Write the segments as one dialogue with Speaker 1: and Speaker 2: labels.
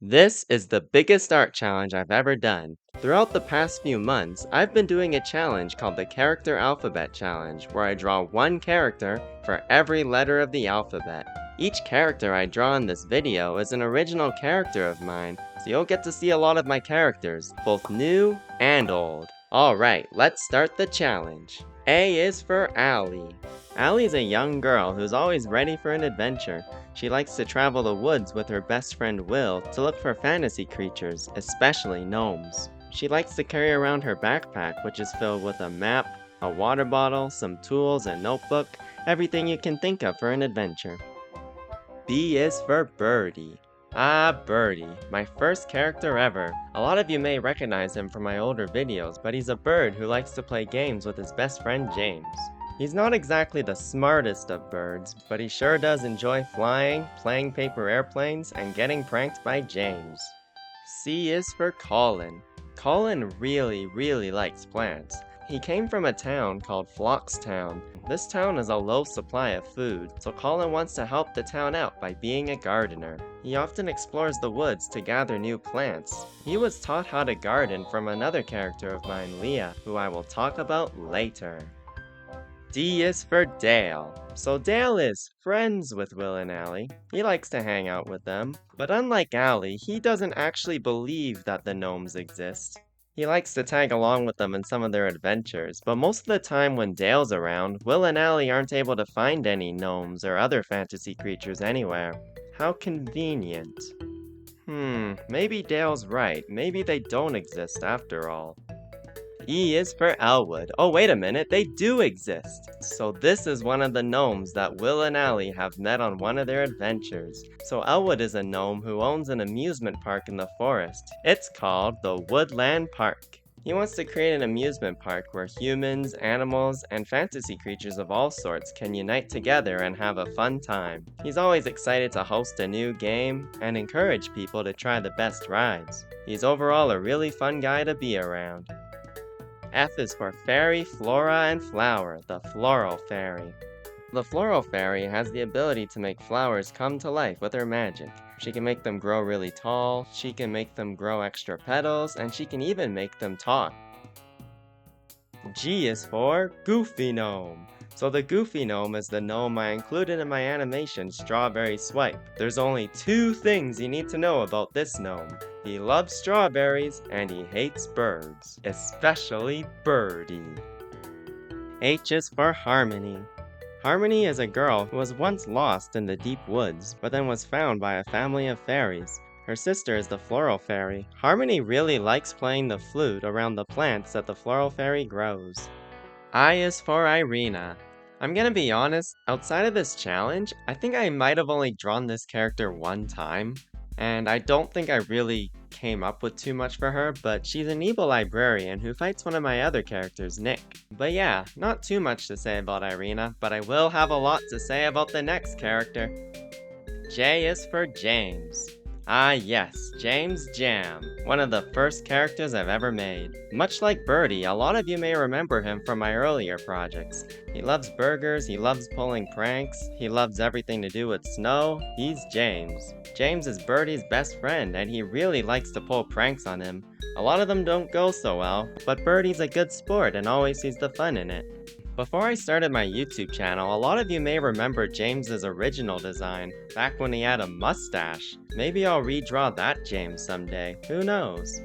Speaker 1: This is the biggest art challenge I've ever done. Throughout the past few months, I've been doing a challenge called the Character Alphabet Challenge, where I draw one character for every letter of the alphabet. Each character I draw in this video is an original character of mine, so you'll get to see a lot of my characters, both new and old. Alright, let's start the challenge. A is for Allie. Allie's a young girl who's always ready for an adventure. She likes to travel the woods with her best friend Will to look for fantasy creatures, especially gnomes. She likes to carry around her backpack, which is filled with a map, a water bottle, some tools, a notebook, everything you can think of for an adventure. B is for Birdie. Ah, Birdie, my first character ever. A lot of you may recognize him from my older videos, but he's a bird who likes to play games with his best friend James. He's not exactly the smartest of birds, but he sure does enjoy flying, playing paper airplanes, and getting pranked by James. C is for Colin. Colin really likes plants. He came from a town called Flockstown. This town has a low supply of food, so Colin wants to help the town out by being a gardener. He often explores the woods to gather new plants. He was taught how to garden from another character of mine, Leah, who I will talk about later. D is for Dale. So Dale is friends with Will and Allie. He likes to hang out with them. But unlike Allie, he doesn't actually believe that the gnomes exist. He likes to tag along with them in some of their adventures, but most of the time when Dale's around, Will and Allie aren't able to find any gnomes or other fantasy creatures anywhere. How convenient. Maybe Dale's right. Maybe they don't exist after all. E is for Elwood. Oh, wait a minute, they do exist! So this is one of the gnomes that Will and Allie have met on one of their adventures. So Elwood is a gnome who owns an amusement park in the forest. It's called the Woodland Park. He wants to create an amusement park where humans, animals, and fantasy creatures of all sorts can unite together and have a fun time. He's always excited to host a new game and encourage people to try the best rides. He's overall a really fun guy to be around. F is for Fairy, Flora, and Flower, the Floral Fairy. The Floral Fairy has the ability to make flowers come to life with her magic. She can make them grow really tall, she can make them grow extra petals, and she can even make them talk. G is for Goofy Gnome. So the Goofy Gnome is the gnome I included in my animation Strawberry Swipe. There's only 2 things you need to know about this gnome. He loves strawberries and he hates birds, especially Birdie. H is for Harmony. Harmony is a girl who was once lost in the deep woods, but then was found by a family of fairies. Her sister is the Floral Fairy. Harmony really likes playing the flute around the plants that the Floral Fairy grows. I is for Irina. I'm gonna be honest, outside of this challenge, I think I might have only drawn this character one time, and I don't think I really came up with too much for her, but she's an evil librarian who fights one of my other characters, Nick. But yeah, not too much to say about Irina, but I will have a lot to say about the next character. J is for James. Ah yes, James Jam, one of the first characters I've ever made. Much like Birdie, a lot of you may remember him from my earlier projects. He loves burgers, he loves pulling pranks, he loves everything to do with snow. He's James. James is Birdie's best friend, and he really likes to pull pranks on him. A lot of them don't go so well, but Birdie's a good sport and always sees the fun in it. Before I started my YouTube channel, a lot of you may remember James's original design, back when he had a mustache. Maybe I'll redraw that James someday, who knows?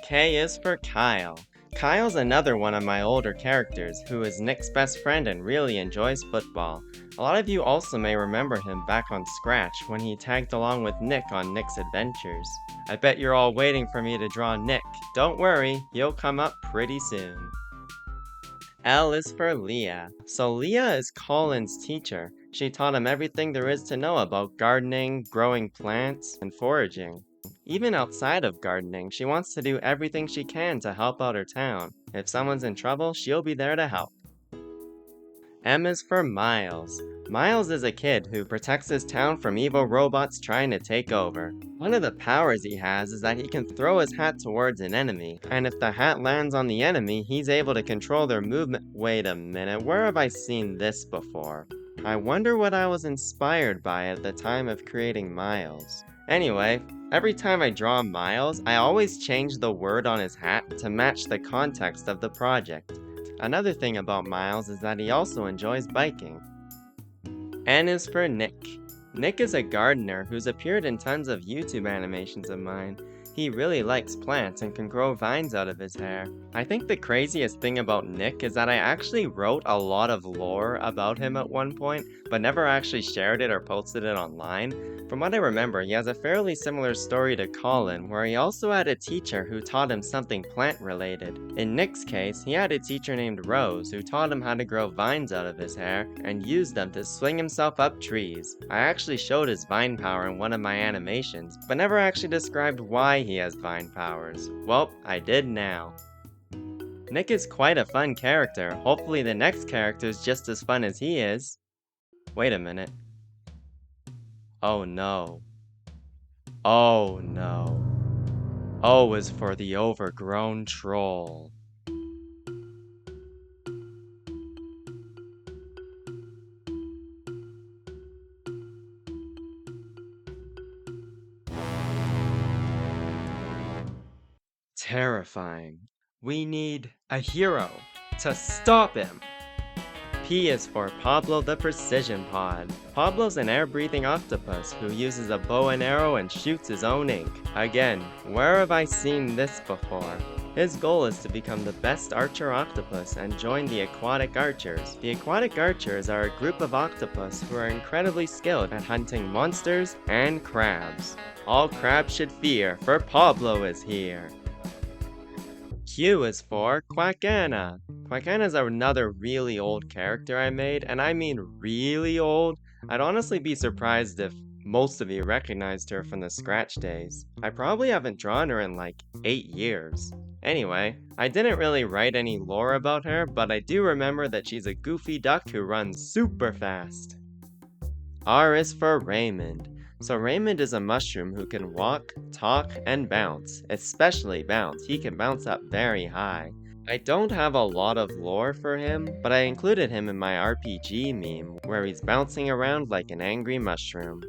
Speaker 1: K is for Kyle. Kyle's another one of my older characters, who is Nick's best friend and really enjoys football. A lot of you also may remember him back on Scratch when he tagged along with Nick on Nick's adventures. I bet you're all waiting for me to draw Nick. Don't worry, he'll come up pretty soon. L is for Leah. So Leah is Colin's teacher. She taught him everything there is to know about gardening, growing plants, and foraging. Even outside of gardening, she wants to do everything she can to help out her town. If someone's in trouble, she'll be there to help. M is for Miles. Miles is a kid who protects his town from evil robots trying to take over. One of the powers he has is that he can throw his hat towards an enemy, and if the hat lands on the enemy, he's able to control their movement. Wait a minute, where have I seen this before? I wonder what I was inspired by at the time of creating Miles. Anyway, every time I draw Miles, I always change the word on his hat to match the context of the project. Another thing about Miles is that he also enjoys biking. N is for Nick. Nick is a gardener who's appeared in tons of YouTube animations of mine. He really likes plants and can grow vines out of his hair. I think the craziest thing about Nick is that I actually wrote a lot of lore about him at one point, but never actually shared it or posted it online. From what I remember, he has a fairly similar story to Colin, where he also had a teacher who taught him something plant-related. In Nick's case, he had a teacher named Rose who taught him how to grow vines out of his hair and used them to swing himself up trees. I actually showed his vine power in one of my animations, but never actually described why he has vine powers. Well, I did now. Nick is quite a fun character. Hopefully the next character is just as fun as he is. Wait a minute. Oh no. Oh no. O is for the overgrown troll. Terrifying. We need a hero to stop him. P is for Pablo the Precision Pod. Pablo's an air-breathing octopus who uses a bow and arrow and shoots his own ink. Again, where have I seen this before? His goal is to become the best archer octopus and join the Aquatic Archers. The Aquatic Archers are a group of octopus who are incredibly skilled at hunting monsters and crabs. All crabs should fear, for Pablo is here. Q is for Quackana. Quackana is another really old character I made, and I mean really old. I'd honestly be surprised if most of you recognized her from the Scratch days. I probably haven't drawn her in like 8 years. Anyway, I didn't really write any lore about her, but I do remember that she's a goofy duck who runs super fast. R is for Raymond. So Raymond is a mushroom who can walk, talk, and bounce, especially bounce. He can bounce up very high. I don't have a lot of lore for him, but I included him in my RPG meme, where he's bouncing around like an angry mushroom.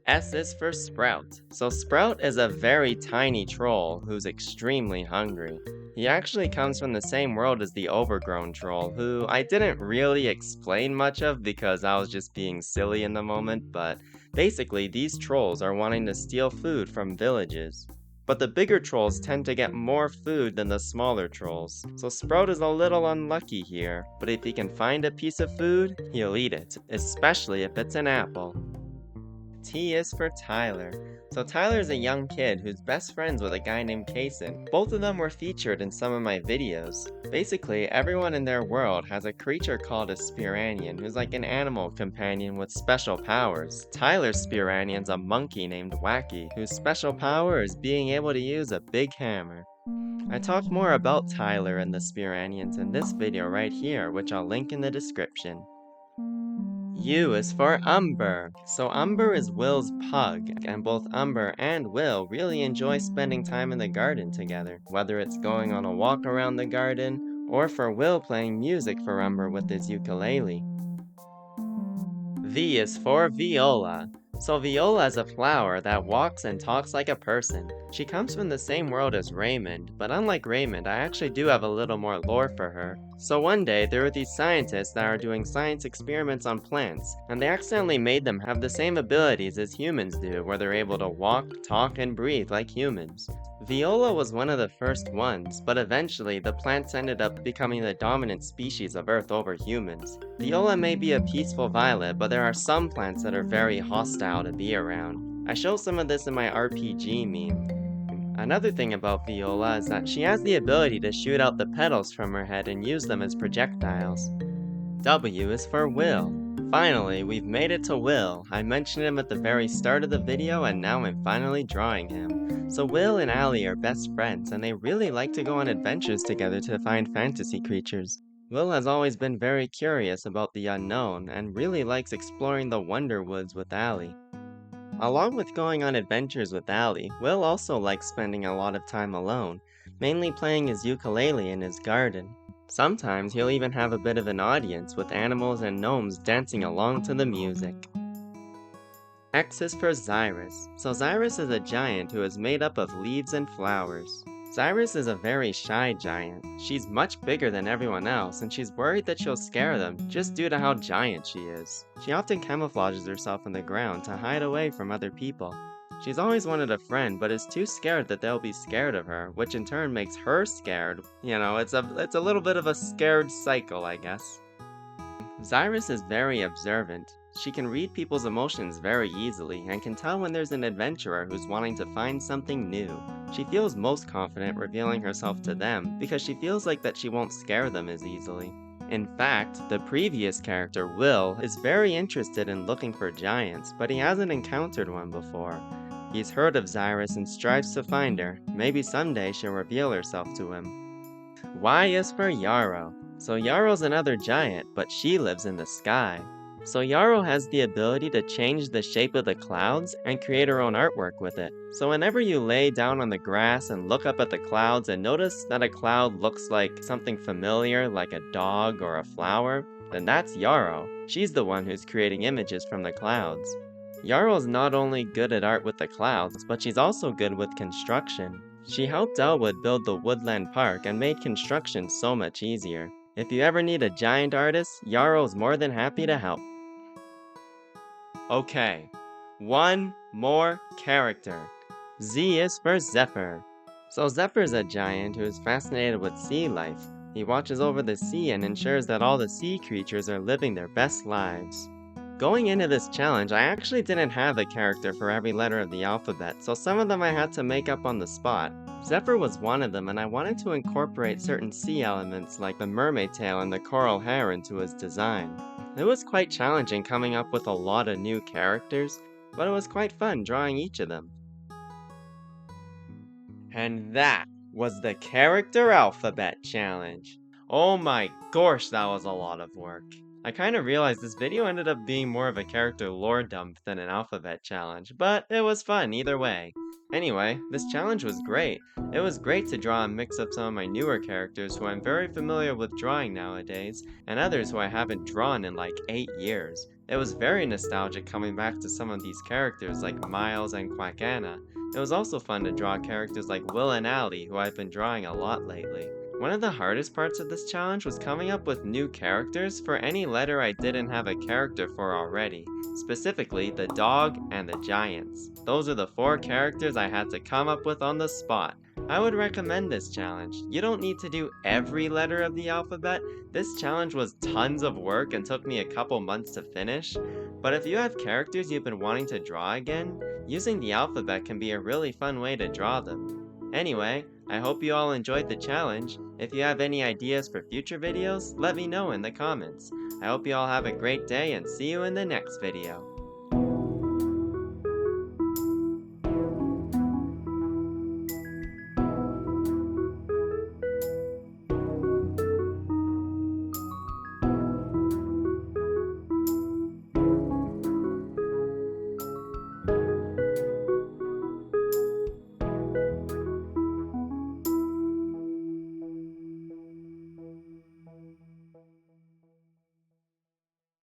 Speaker 1: S is for Sprout. So Sprout is a very tiny troll who's extremely hungry. He actually comes from the same world as the overgrown troll, who I didn't really explain much of because I was just being silly in the moment, but basically these trolls are wanting to steal food from villages. But the bigger trolls tend to get more food than the smaller trolls, so Sprout is a little unlucky here, but if he can find a piece of food, he'll eat it, especially if it's an apple. T is for Tyler. So Tyler is a young kid who's best friends with a guy named Kason. Both of them were featured in some of my videos. Basically, everyone in their world has a creature called a Spiranian, who's like an animal companion with special powers. Tyler's Spiranian's a monkey named Wacky, whose special power is being able to use a big hammer. I talk more about Tyler and the Spiranians in this video right here, which I'll link in the description. U is for Umber. So Umber is Will's pug, and both Umber and Will really enjoy spending time in the garden together, whether it's going on a walk around the garden, or for Will playing music for Umber with his ukulele. V is for Viola. So Viola is a flower that walks and talks like a person. She comes from the same world as Raymond, but unlike Raymond, I actually do have a little more lore for her. So one day, there were these scientists that are doing science experiments on plants, and they accidentally made them have the same abilities as humans do, where they're able to walk, talk, and breathe like humans. Viola was one of the first ones, but eventually the plants ended up becoming the dominant species of Earth over humans. Viola may be a peaceful violet, but there are some plants that are very hostile to be around. I show some of this in my RPG meme. Another thing about Viola is that she has the ability to shoot out the petals from her head and use them as projectiles. W is for Will. Finally, we've made it to Will. I mentioned him at the very start of the video and now I'm finally drawing him. So Will and Allie are best friends and they really like to go on adventures together to find fantasy creatures. Will has always been very curious about the unknown and really likes exploring the Wonder Woods with Allie. Along with going on adventures with Allie, Will also likes spending a lot of time alone, mainly playing his ukulele in his garden. Sometimes he'll even have a bit of an audience with animals and gnomes dancing along to the music. X is for Xyrus. So Xyrus is a giant who is made up of leaves and flowers. Xyrus is a very shy giant. She's much bigger than everyone else, and she's worried that she'll scare them just due to how giant she is. She often camouflages herself in the ground to hide away from other people. She's always wanted a friend, but is too scared that they'll be scared of her, which in turn makes her scared. It's a little bit of a scared cycle, I guess. Xyrus is very observant. She can read people's emotions very easily and can tell when there's an adventurer who's wanting to find something new. She feels most confident revealing herself to them because she feels like that she won't scare them as easily. In fact, the previous character, Will, is very interested in looking for giants, but he hasn't encountered one before. He's heard of Xyrus and strives to find her. Maybe someday she'll reveal herself to him. Y is for Yarrow. So Yarrow's another giant, but she lives in the sky. So Yarrow has the ability to change the shape of the clouds and create her own artwork with it. So whenever you lay down on the grass and look up at the clouds and notice that a cloud looks like something familiar, like a dog or a flower, then that's Yarrow. She's the one who's creating images from the clouds. Yarrow's not only good at art with the clouds, but she's also good with construction. She helped Elwood build the Woodland Park and made construction so much easier. If you ever need a giant artist, Yarrow's more than happy to help. Okay, one more character. Z is for Zephyr. So Zephyr's a giant who is fascinated with sea life. He watches over the sea and ensures that all the sea creatures are living their best lives. Going into this challenge, I actually didn't have a character for every letter of the alphabet, so some of them I had to make up on the spot. Zephyr was one of them, and I wanted to incorporate certain sea elements like the mermaid tail and the coral hair into his design. It was quite challenging coming up with a lot of new characters, but it was quite fun drawing each of them. And that was the Character Alphabet Challenge. Oh my gosh, that was a lot of work. I kinda realized this video ended up being more of a character lore dump than an alphabet challenge, but it was fun either way. Anyway, this challenge was great. It was great to draw and mix up some of my newer characters who I'm very familiar with drawing nowadays, and others who I haven't drawn in like 8 years. It was very nostalgic coming back to some of these characters like Miles and Quackana. It was also fun to draw characters like Will and Allie, who I've been drawing a lot lately. One of the hardest parts of this challenge was coming up with new characters for any letter I didn't have a character for already, specifically the dog and the giants. Those are the 4 characters I had to come up with on the spot. I would recommend this challenge. You don't need to do every letter of the alphabet. This challenge was tons of work and took me a couple months to finish, but if you have characters you've been wanting to draw again, using the alphabet can be a really fun way to draw them. Anyway, I hope you all enjoyed the challenge. If you have any ideas for future videos, let me know in the comments. I hope you all have a great day and see you in the next video.